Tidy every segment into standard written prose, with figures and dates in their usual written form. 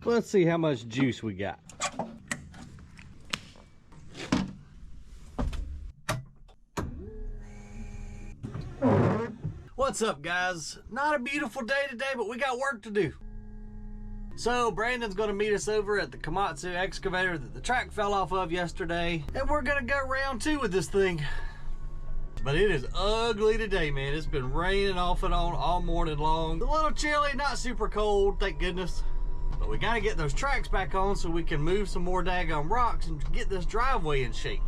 Let's see how much juice we got. What's up, guys? Not a beautiful day today, but we got work to do. So Brandon's gonna meet us over at the Komatsu excavator that the track fell off of yesterday, and we're gonna go round 2 with this thing. But it is ugly today, man. It's been raining off and on all morning long. A little chilly, not super cold, thank goodness. But we gotta get those tracks back on so we can move some more daggone rocks and get this driveway in shape.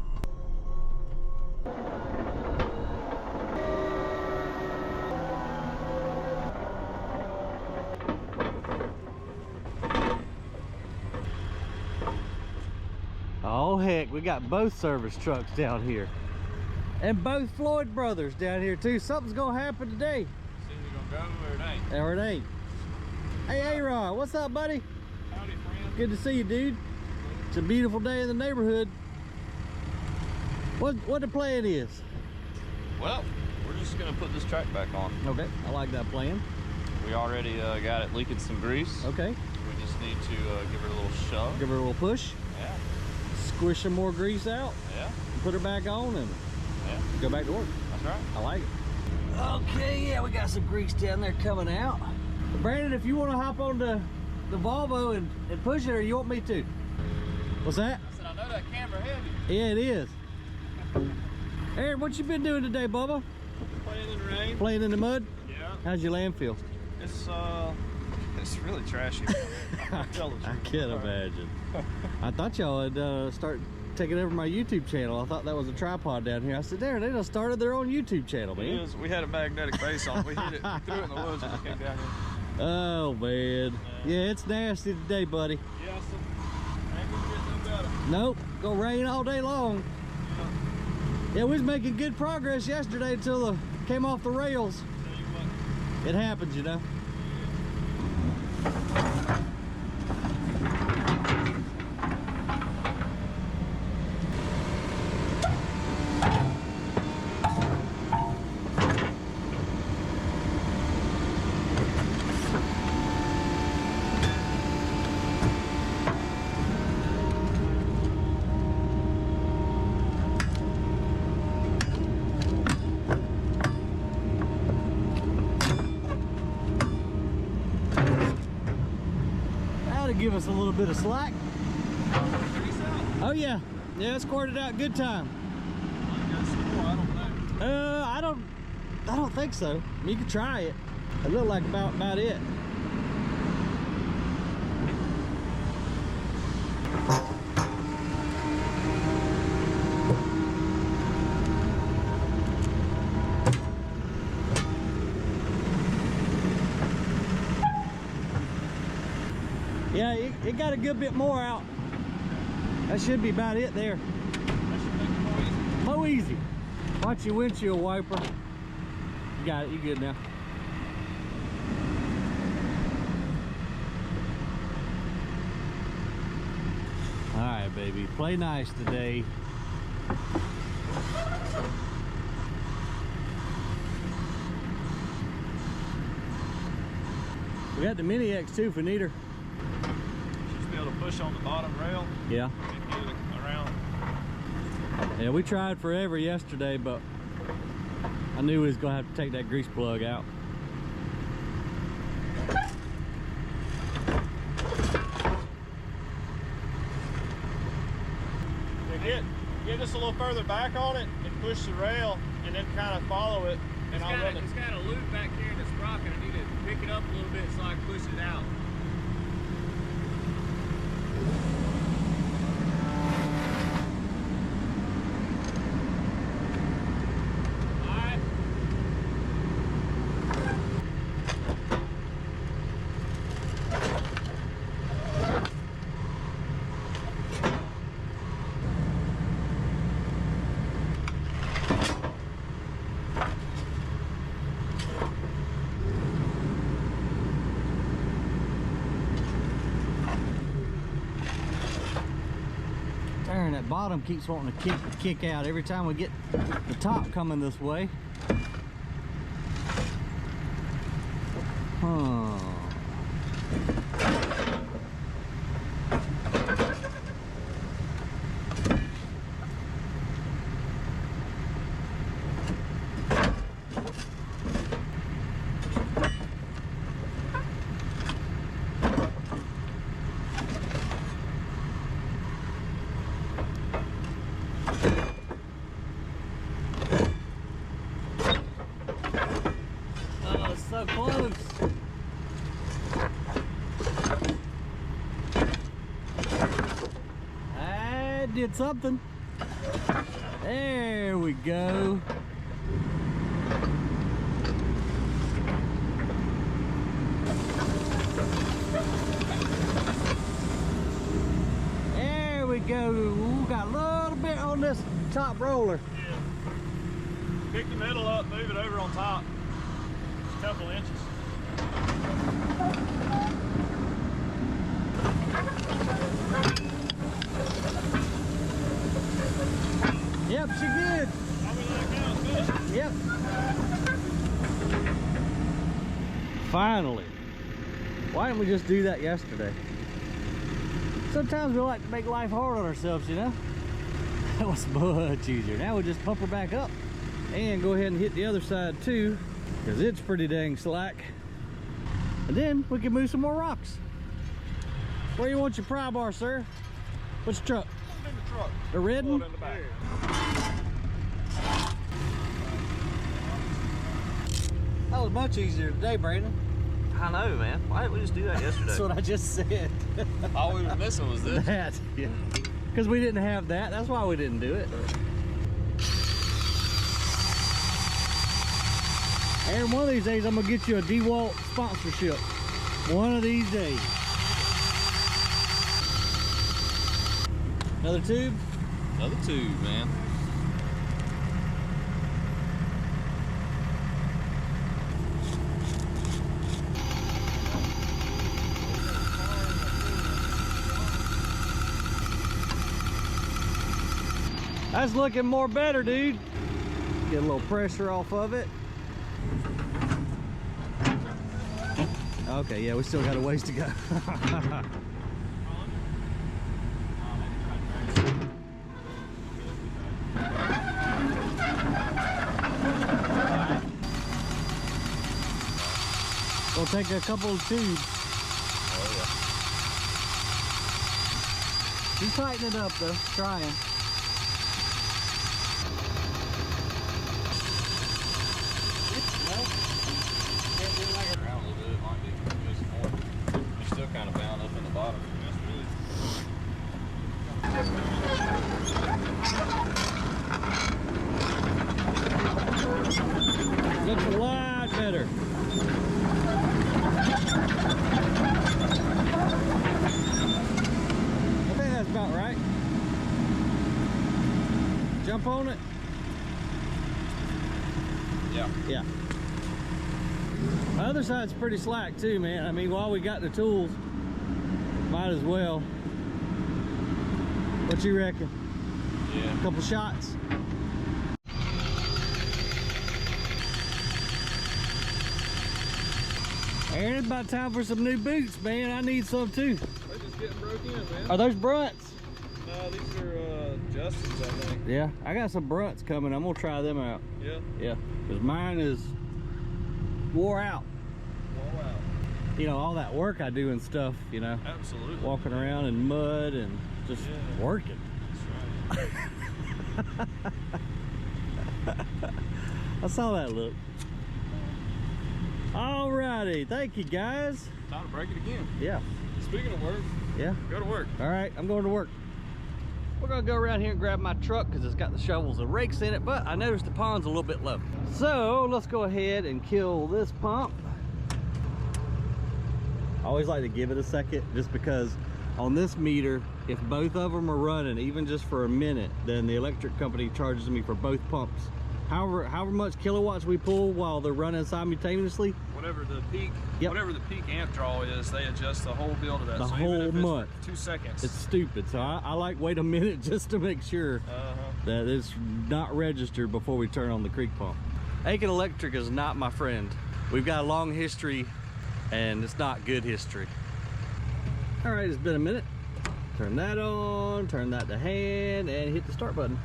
Oh heck, we got both service trucks down here. And both Floyd brothers down here too. Something's gonna happen today. It's either gonna go or it ain't. Or it ain't. Hey A-Rod, what's up, buddy? Howdy, friend. Good to see you, dude. It's a beautiful day in the neighborhood. What the plan is? Well, we're just gonna put this track back on. Okay, I like that plan. We already got it leaking some grease. Okay. We just need to give it a little shove. Give her a little push. Yeah. Squish some more grease out. Yeah. Put her back on and go back to work. That's right. I like it. Okay, yeah, we got some grease down there coming out. Brandon, if you want to hop on the Volvo and push it, or you want me to? What's that? I said, I know that camera heavy. Yeah, it is. Aaron, what you been doing today, Bubba? Playing in the rain. Playing in the mud? Yeah. How's your land feel? It's really trashy. I can't imagine. I thought y'all would start taking over my YouTube channel. I thought that was a tripod down here. I said, there, they just started their own YouTube channel, man. It is. We had a magnetic base on it. We hit it, we threw it in the woods and it came down here. Oh, man. Yeah, it's nasty today, buddy. Yeah, so ain't gonna get no better. Nope, gonna rain all day long. Yeah, we was making good progress yesterday until it came off the rails. Tell you what. It happens, you know. Give us a little bit of slack. Oh yeah, yeah, it's squirted out good time. I don't think so. I mean, you can try it. It looked like about it. Yeah, it got a good bit more out. That should be about it there. That should make it More easy. Watch your windshield wiper. You got it, you good now. All right, baby, play nice today. We got the Mini X too if we need her. Be able to push on the bottom rail. Yeah. And get it around. Yeah, we tried forever yesterday, but I knew we was gonna have to take that grease plug out. Get just a little further back on it and push the rail and then kind of follow it. And It's got a loop back here in the sprocket. I need to pick it up a little bit so I can push it out. That bottom keeps wanting to kick out every time we get the top coming this way. That did something. There we go. There we go. Ooh, got a little bit on this top roller. Yeah. Pick the middle up, move it over on top. Just a couple inches. Yep, she good. Yep. Finally. Why didn't we just do that yesterday? Sometimes we like to make life hard on ourselves, you know? That was much easier. Now we'll just pump her back up and go ahead and hit the other side too, because it's pretty dang slack. And then we can move some more rocks. Where you want your pry bar, sir? Which truck? In the truck. The red one? In the back. That was much easier today, Brandon. I know, man. Why didn't we just do that yesterday? That's what I just said. All we were missing was this. That, yeah. Because we didn't have that. That's why we didn't do it. And one of these days, I'm going to get you a DeWalt sponsorship. One of these days. Another tube? Another tube, man. That's looking more better, dude. Get a little pressure off of it. Okay, yeah, we still got a ways to go. We'll take a couple of tubes. Oh, yeah. He's tightening it up though, trying. Around a little bit, it might be just more. You're still kind of bound up in the bottom. Looks a lot better. I think that's about right. Jump on it. Yeah. Yeah. The other side's pretty slack too, man. I mean, while we got the tools, might as well. What you reckon? Yeah. A couple shots? And it's about time for some new boots, man. I need some too. They're just getting broke in, man. Are those Brunts? No, these are Justin's, I think. Yeah, I got some Brunts coming. I'm gonna try them out. Yeah. Yeah, because mine is wore out. Whoa, wow. You know, all that work I do and stuff, you know. Absolutely. Walking around in mud and just working. That's right. I saw that look. Alrighty, thank you guys. Time to break it again. Yeah, Speaking of work, yeah. go to work. All right, I'm going to work. We're gonna go around here and grab my truck because it's got the shovels and rakes in it, but I noticed the pond's a little bit low. So let's go ahead and kill this pump. I always like to give it a second just because on this meter, if both of them are running, even just for a minute, then the electric company charges me for both pumps. However much kilowatts we pull while they're running simultaneously. Whatever the peak, Yep. whatever the peak amp draw is, they adjust the whole bill to that. The so whole even if it's month. 2 seconds. It's stupid, so I like wait a minute just to make sure that it's not registered before we turn on the creek pump. Aiken Electric is not my friend. We've got a long history and it's not good history. All right, it's been a minute. Turn that on, turn that to hand, and hit the start button.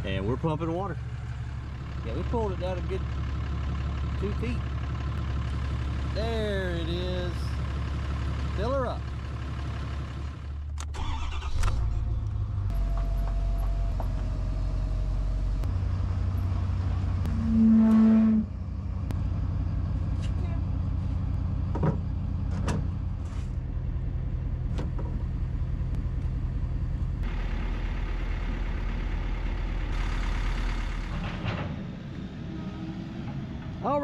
And we're pumping water. Yeah, we pulled it down a good 2 feet. There it is. Fill her up.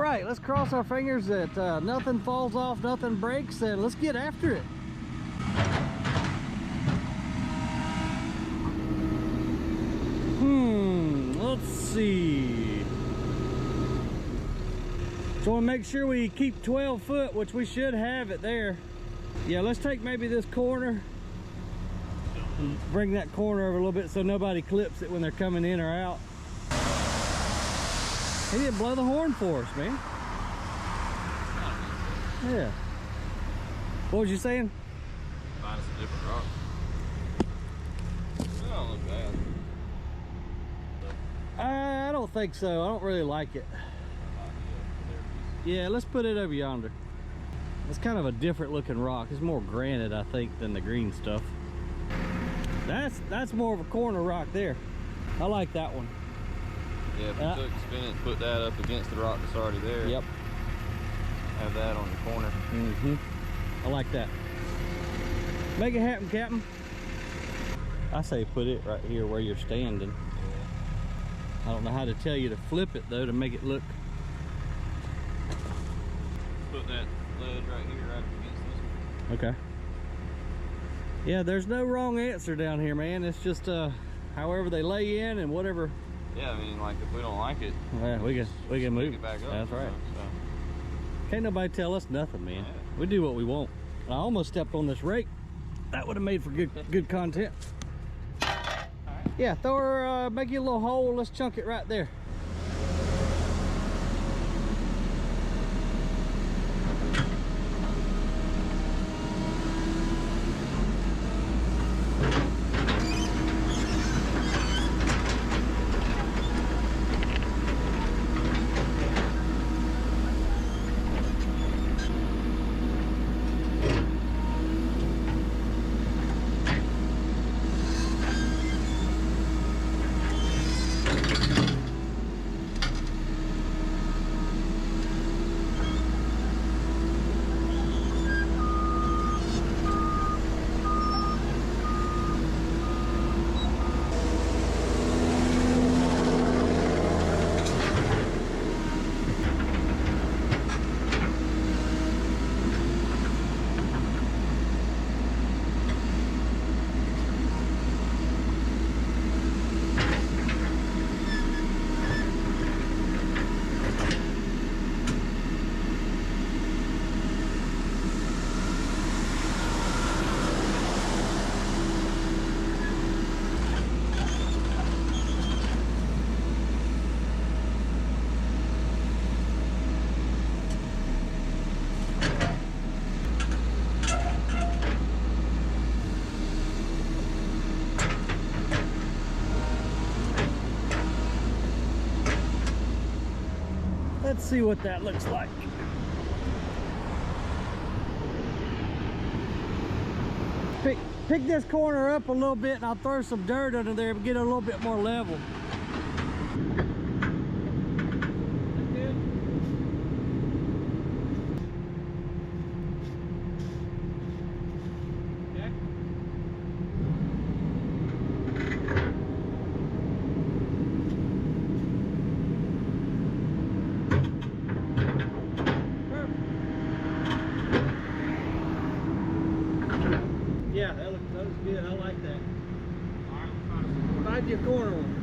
right, let's cross our fingers that nothing falls off, nothing breaks, and let's get after it. Let's see. So we'll make sure we keep 12 foot, which we should have it there. Yeah, let's take maybe this corner and bring that corner over a little bit so nobody clips it when they're coming in or out. He didn't blow the horn for us, man. Yeah. What was you saying? Find us a different rock. That don't look bad. I don't think so. I don't really like it. Yeah, let's put it over yonder. It's kind of a different looking rock. It's more granite, I think, than the green stuff. That's more of a corner rock there. I like that one. Yeah, if you spin it and put that up against the rock that's already there. Yep. Have that on the corner. I like that. Make it happen, Captain. I say put it right here where you're standing. I don't know how to tell you to flip it though to make it look. Put that ledge right here, right up against this one. Okay. Yeah, there's no wrong answer down here, man. It's just however they lay in and whatever. Yeah, I mean, like if we don't like it, yeah, we can move it back up. That's right. So. Can't nobody tell us nothing, man. Yeah. We do what we want. I almost stepped on this rake. That would have made for good content. Yeah, throw her, make you a little hole. Let's chunk it right there. Let's see what that looks like. Pick this corner up a little bit and I'll throw some dirt under there and get it a little bit more level. Yeah, that looks good. I like that. All right, Find your corner one.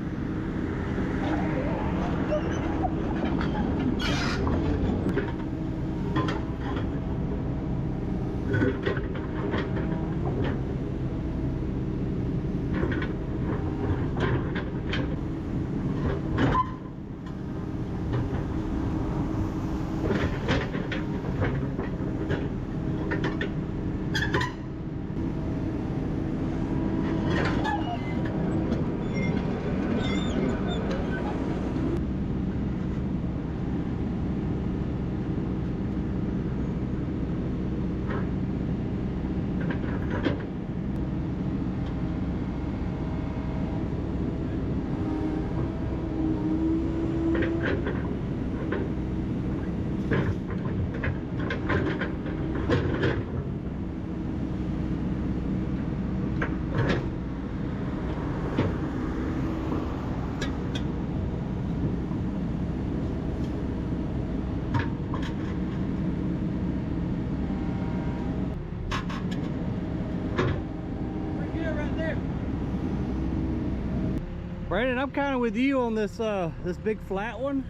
Brandon, I'm kind of with you on this this big flat one.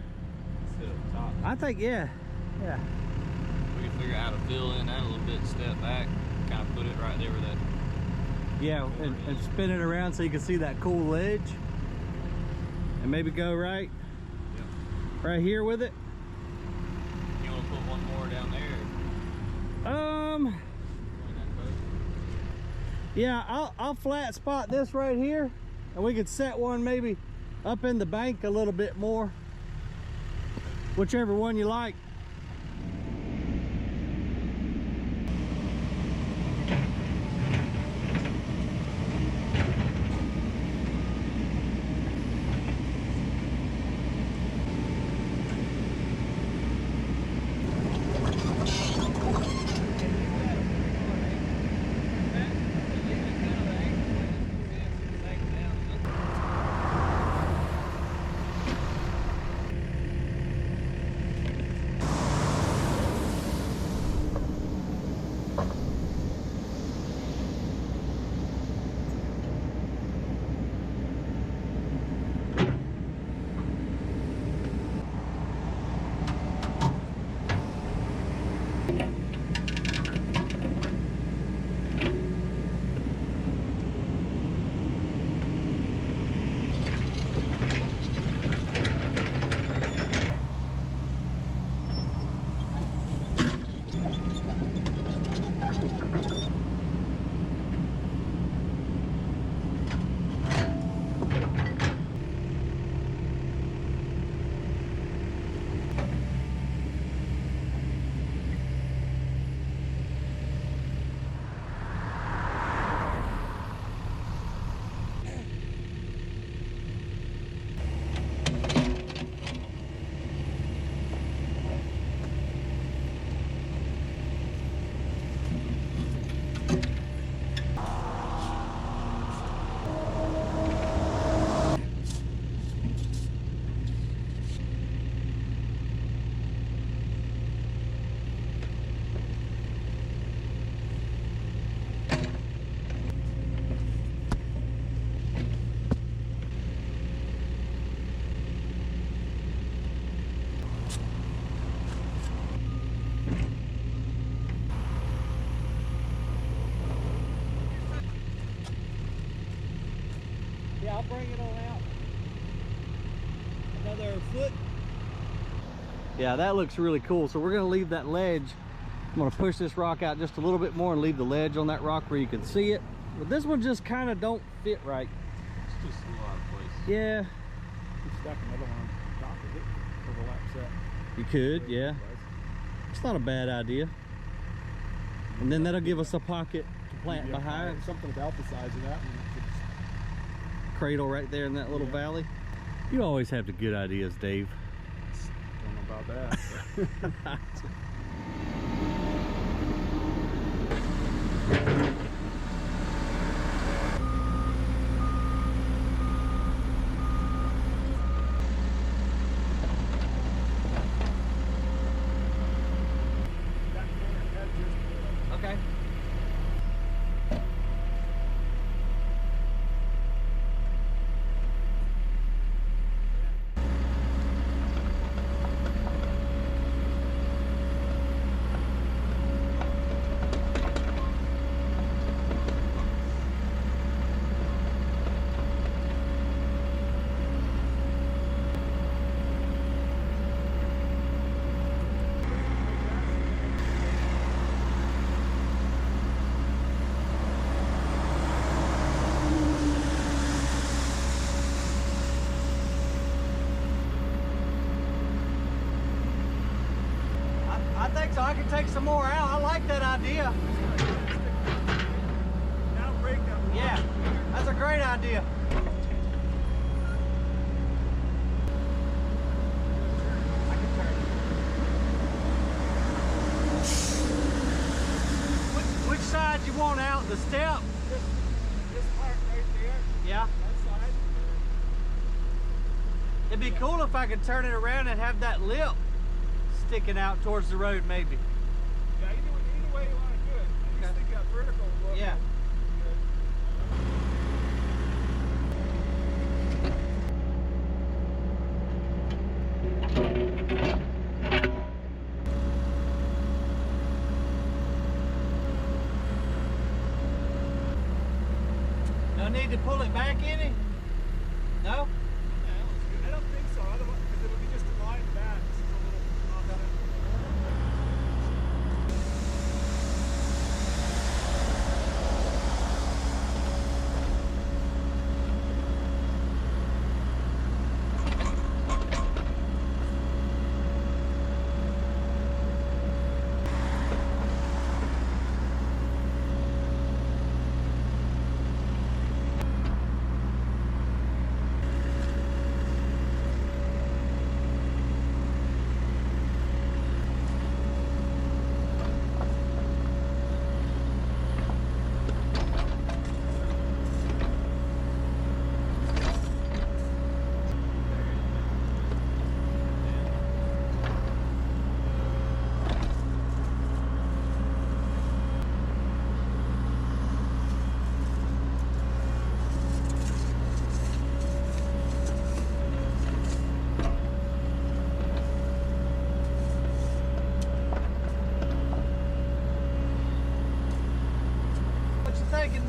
Sit up top. I think, yeah. We can figure out how to fill in that a little bit, step back, kind of put it right there where that. Yeah, and spin it around so you can see that cool ledge. And maybe go right here with it. You want to put one more down there? Yeah, I'll flat spot this right here, and we could set one maybe up in the bank a little bit more. Whichever one you like. Yeah, I'll bring it on out. Another foot. Yeah, that looks really cool. So we're gonna leave that ledge. I'm gonna push this rock out just a little bit more and leave the ledge on that rock where you can see it. But this one just kind of don't fit right. It's just a little out of place. Yeah. You stack another one on top of it, overlaps that. You could, yeah. It's not a bad idea. And then that'll give us a pocket to plant behind. Something about the size of that one. Cradle right there in that little valley. You always have the good ideas, Dave. Don't know about that. Okay. I think so. I can take some more out. I like that idea. Yeah, that's a great idea. I can turn it. Which side you want out? The step? This part right there. Yeah. That side. It'd be cool if I could turn it around and have that lip sticking out towards the road, maybe. Yeah, either way you want to do it. You Okay. stick out vertical. Look. Yeah. No need to pull it back any? No? I don't think so, otherwise, because it'll be just a line back. This is a little offset.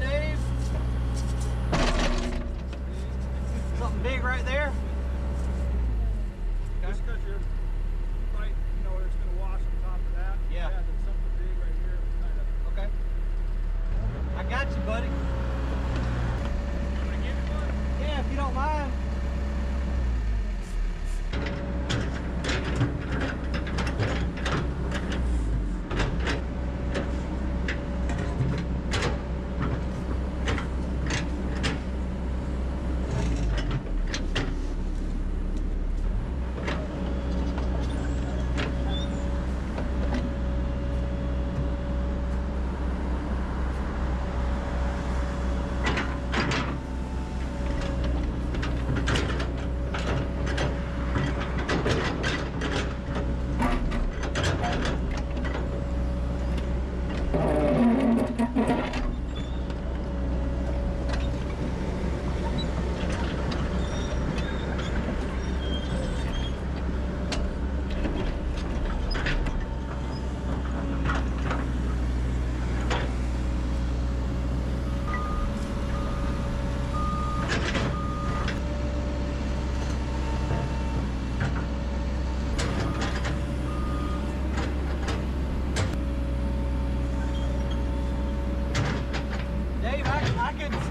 Dave? Something big right there? Okay. Just because you're right, you know, it's going to wash on top of that. Yeah. There's something big right here. It's kind of... Okay. I got you, buddy. Can I give you one? Yeah, if you don't mind.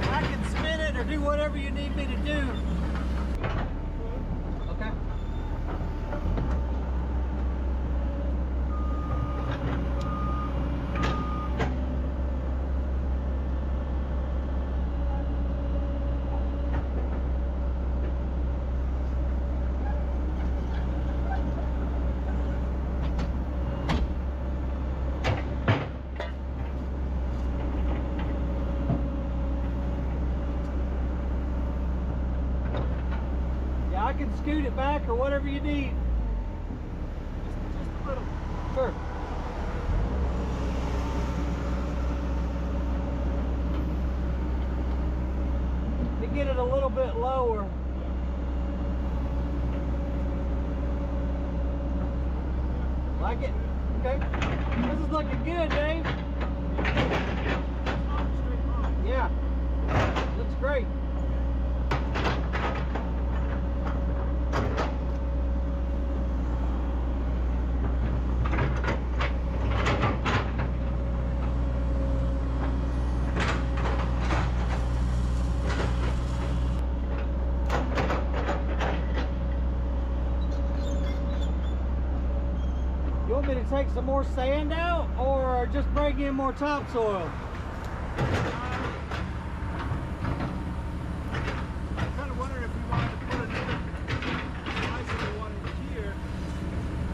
I can spin it or do whatever you need me to do. Okay. I can scoot it back or whatever you need. Just a little. Sure. To get it a little bit lower. Like it? Okay. This is looking good, Dave. Yeah. Looks great. You want me to take some more sand out or just bring in more topsoil? I'm kind of wondering if we wanted to put another slice of the one in here.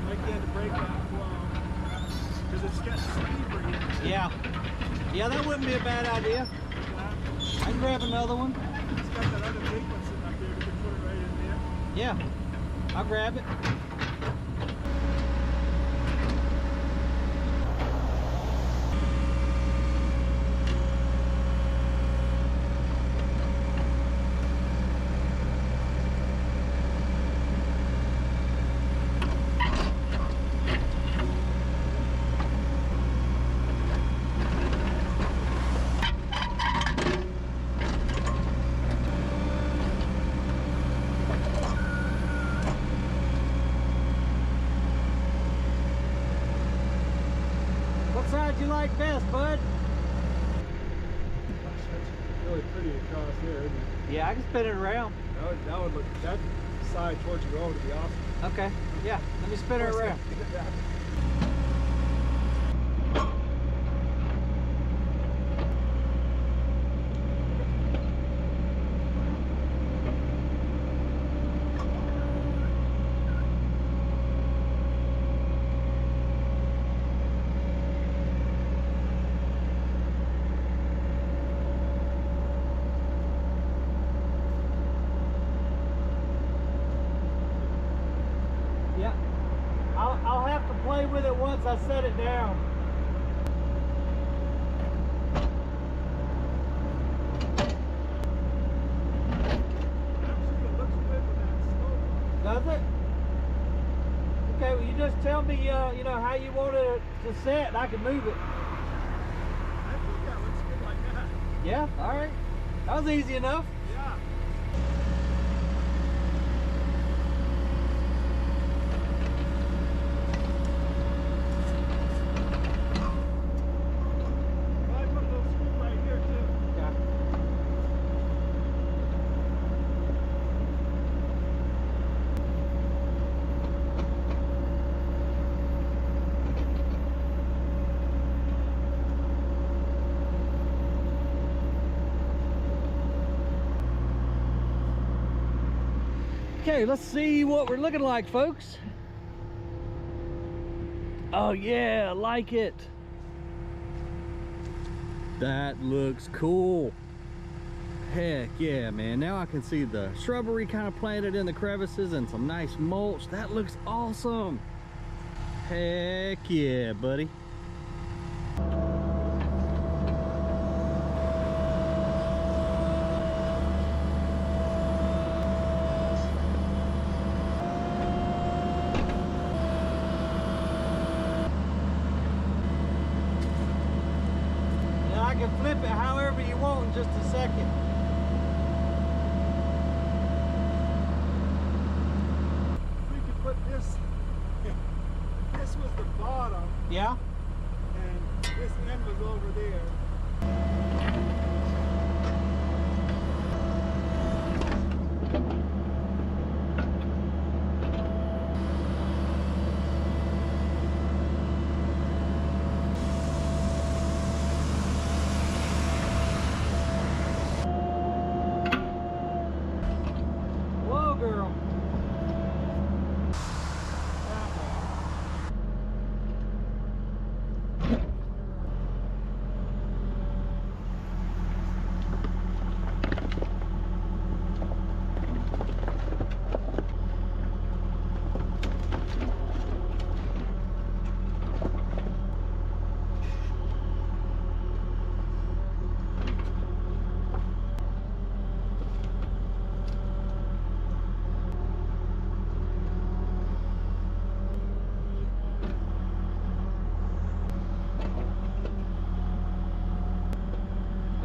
Like you had to break that flow. Because it's getting steeper here. Yeah. Yeah, that wouldn't be a bad idea. I can grab another one. It's got that other big one sitting up there. We can put it right in there. Yeah. I'll grab it. best, bud. That's really pretty across here, isn't it? Yeah, I can spin it around. That would look, that side towards the road would be awesome. Okay, yeah, let me spin it around. I'll have to play with it once I set it down. Actually, it looks good with that slope. Does it? Okay, well you just tell me, you know, how you want it to set and I can move it. I think that looks good like that. Yeah, all right. That was easy enough. Yeah. I put a little screw right here too. Yeah. Okay, let's see what we're looking like, folks. Oh yeah, I like it. That looks cool. Heck yeah, man. Now I can see the shrubbery kind of planted in the crevices and some nice mulch. That looks awesome. Heck yeah, buddy. I can flip it however you want in just a second. We could put this, if this was the bottom Yeah? and this end was over there. Whoa, girl.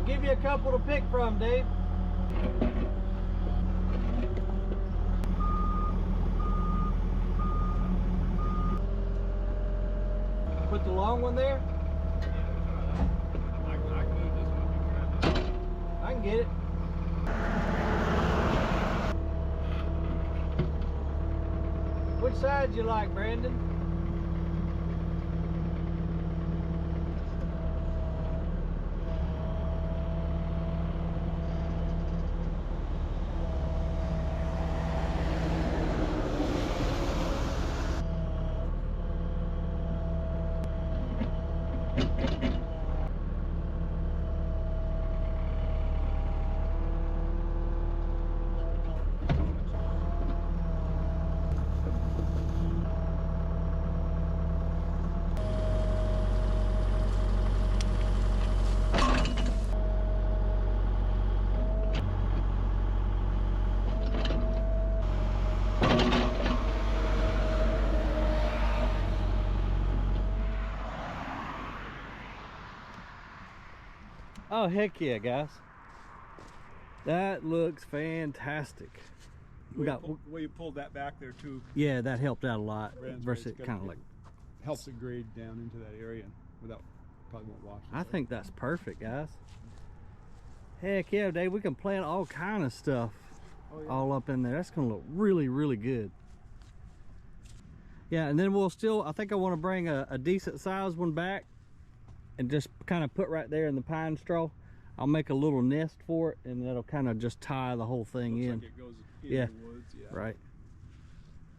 Give you a couple to pick from, Dave. Put the long one there. I can move this one if you grab it. I can get it. Which side you like, Brandon? Oh, heck yeah, guys. That looks fantastic. Well, you pulled that back there too. Yeah, that helped out a lot. Brand's Versus right, kind of like, helps it grade down into that area without Probably won't wash. I think that's perfect, guys. Heck yeah, Dave, we can plant all kind of stuff all up in there. That's gonna look really, really good. Yeah, and then we'll still, I think I want to bring a decent sized one back and just kind of put right there in the pine straw. I'll make a little nest for it, and that'll kind of just tie the whole thing in. Like it goes in Yeah. the woods, yeah. Right.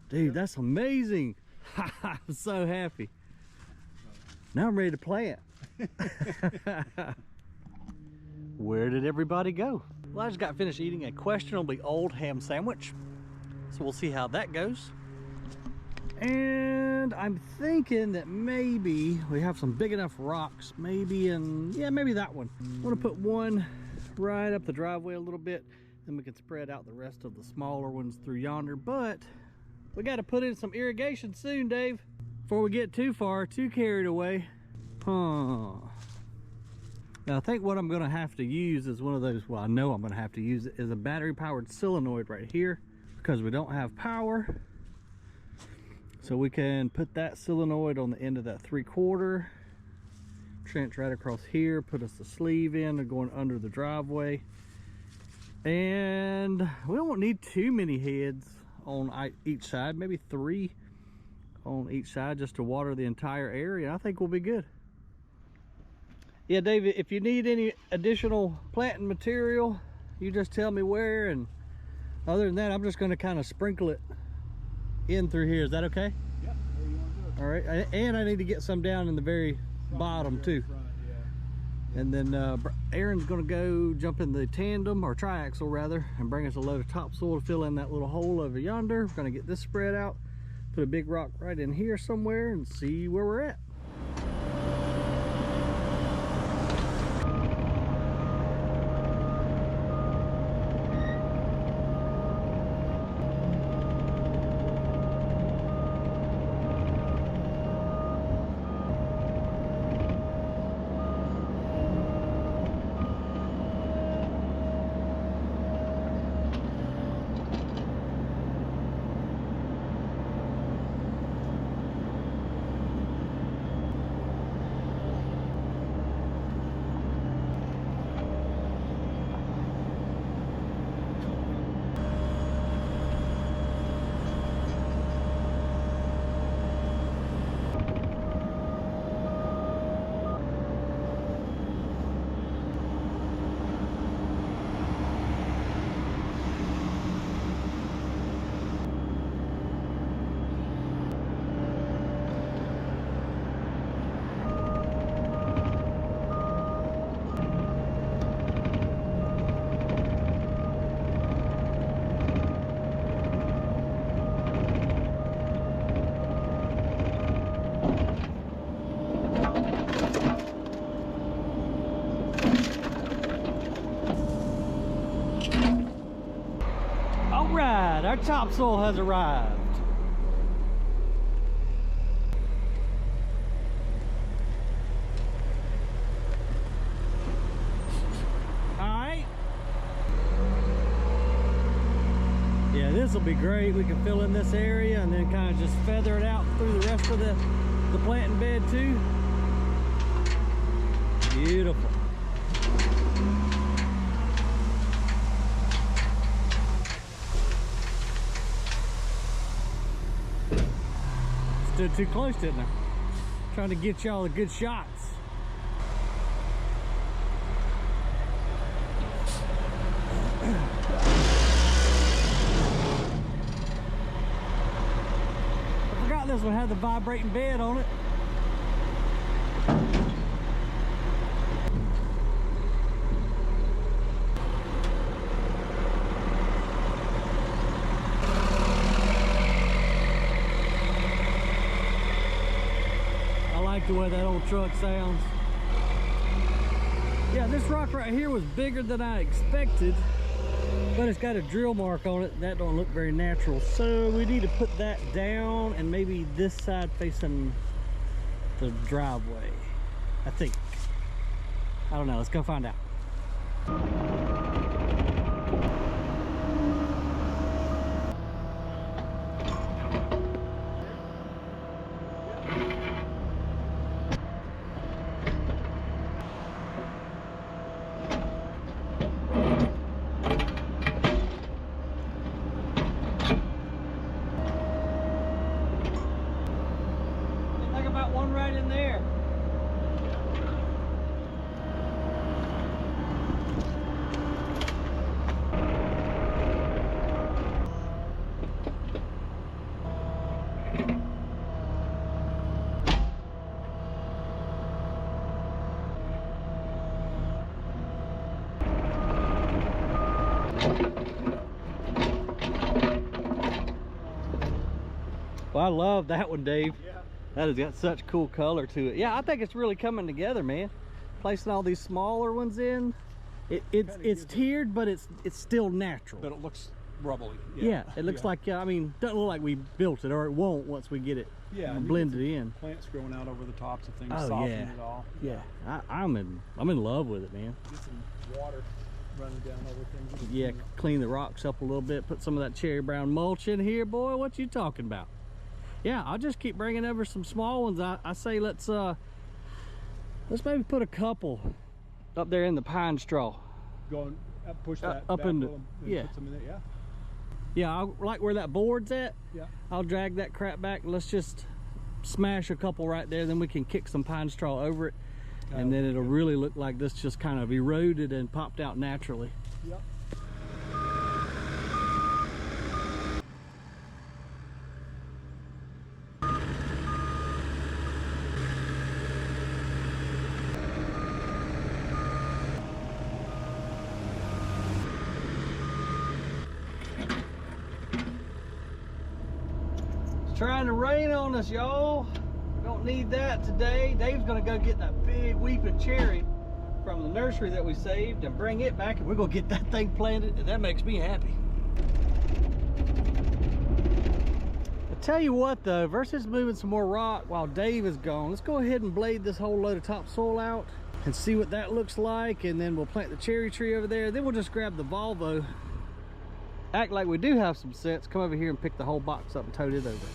Dude, that's amazing. I'm so happy. Now I'm ready to plant. Where did everybody go? Well, I just got finished eating a questionably old ham sandwich, so we'll see how that goes. And I'm thinking that maybe we have some big enough rocks, maybe maybe that one. I'm gonna put one right up the driveway a little bit, then we can spread out the rest of the smaller ones through yonder. But we got to put in some irrigation soon, Dave, before we get too carried away. Now I think what I'm gonna have to use is one of those, well, I know I'm gonna have to use it, is a battery powered solenoid right here, because we don't have power. So we can put that solenoid on the end of that 3/4, trench right across here, put us the sleeve in and going under the driveway. And we don't need too many heads on each side, maybe 3 on each side, just to water the entire area. I think we'll be good. Yeah, David, if you need any additional planting material, you just tell me where, and other than that, I'm just going to kind of sprinkle it in through here. Is that okay? Yeah, where you want to do it. All right, and I need to get some down in the very bottom too. Front, yeah. And then Aaron's gonna go jump in the tandem, or triaxle rather, and bring us a load of topsoil to fill in that little hole over yonder. We're gonna get this spread out, put a big rock right in here somewhere, and see where we're at. Alright, our topsoil has arrived. Alright. Yeah, this will be great. We can fill in this area and then kind of just feather it out through the rest of the planting bed too. Beautiful. Stood too close, didn't I? Trying to get y'all the good shots. I forgot this one had the vibrating bed on it. The way that old truck sounds. Yeah, this rock right here was bigger than I expected, but it's got a drill mark on it. That don't look very natural, so we need to put that down and maybe this side facing the driveway, I think. I don't know, let's go find out. Well, I love that one, Dave. Yeah. That has got such cool color to it. Yeah, I think it's really coming together, man. Placing all these smaller ones in, it's tiered, but it's still natural. But it looks rubbly. Yeah, it looks like, I mean, doesn't look like we built it, or it won't once we get it blended in. Plants growing out over the tops of things, Oh, soften yeah. it all. Yeah, I'm in love with it, man. Get some water running down over things. Yeah, clean the rocks up a little bit, put some of that cherry brown mulch in here, boy. What you talking about? Yeah, I'll just keep bringing over some small ones. I say let's maybe put a couple up there in the pine straw. Go and push that up in the, put some in there, yeah. Yeah, I like where that board's at. Yeah. I'll drag that crap back. Let's just smash a couple right there, then we can kick some pine straw over it, and then it'll really look like this just kind of eroded and popped out naturally. Yep. Trying to rain on us, y'all. We don't need that today. Dave's gonna go get that big weeping cherry from the nursery that we saved and bring it back, and we're gonna get that thing planted, and that makes me happy. I tell you what though, versus moving some more rock while Dave is gone, let's go ahead and blade this whole load of topsoil out and see what that looks like, and then we'll plant the cherry tree over there. Then we'll just grab the Volvo, act like we do have some sense, come over here and pick the whole box up and tote it over.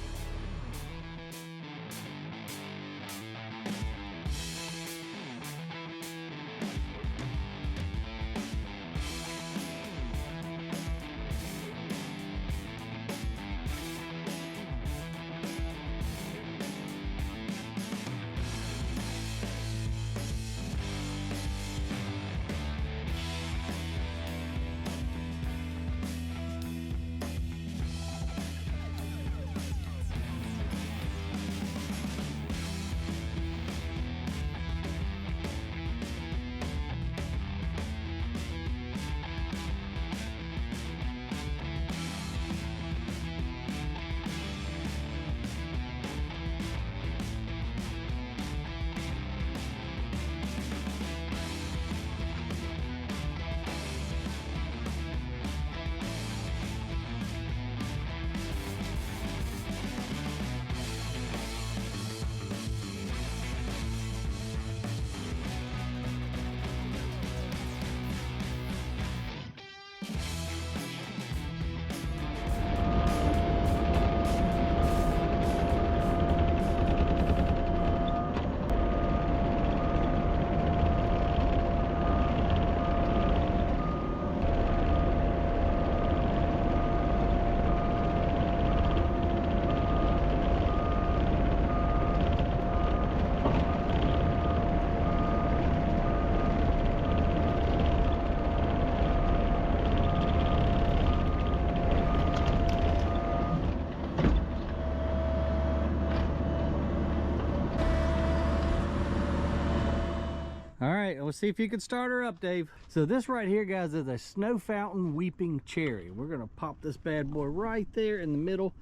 All right, let's see if you can start her up, Dave. So this right here, guys, is a snow fountain weeping cherry. We're gonna pop this bad boy right there in the middle,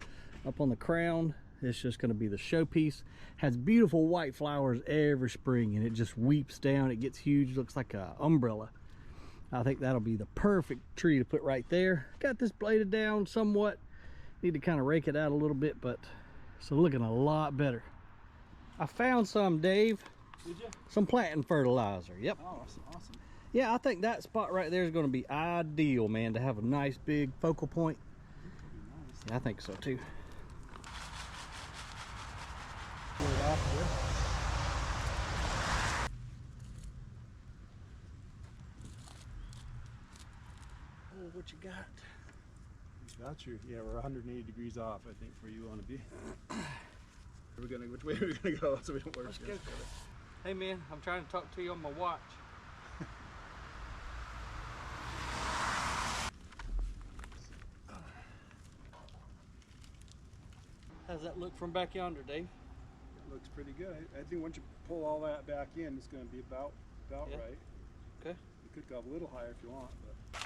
up on the crown. It's just gonna be the showpiece. Has beautiful white flowers every spring, and it just weeps down. It gets huge, looks like an umbrella. I think that'll be the perfect tree to put right there. Got this bladed down somewhat. Need to kind of rake it out a little bit, but it's looking a lot better. I found some, Dave. Did you? Some planting fertilizer. Yep. Oh, awesome. Yeah, I think that spot right there is going to be ideal, man, to have a nice big focal point. Nice. Yeah, I think so too. Pull it off there. Oh, what you got? Got you. Yeah, we're 180 degrees off, I think, where you want to be. Which way are we gonna go so we don't work? Let's go. Hey man, I'm trying to talk to you on my watch. How's that look from back yonder, Dave? It looks pretty good. I think once you pull all that back in, it's going to be about Yeah. right. Okay. You could go a little higher if you want, but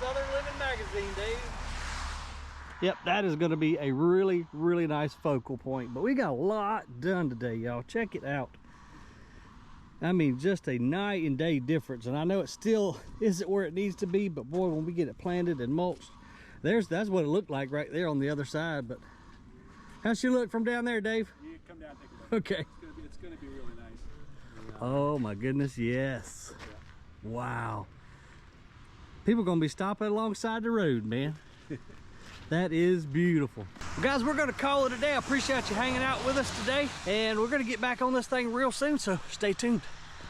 Southern Living magazine, Dave. Yep, that is going to be a really, really nice focal point. But we got a lot done today, y'all. Check it out. I mean, just a night and day difference. And I know it still isn't where it needs to be, but boy, when we get it planted and mulched, that's what it looked like right there on the other side. But how's she look from down there, Dave? You come down and take a look. Okay. It's gonna be really nice. Oh my goodness, yes. Yeah. Wow. People gonna be stopping alongside the road, man. That is beautiful. Well, guys, we're gonna call it a day. I appreciate you hanging out with us today, and we're gonna get back on this thing real soon, so stay tuned.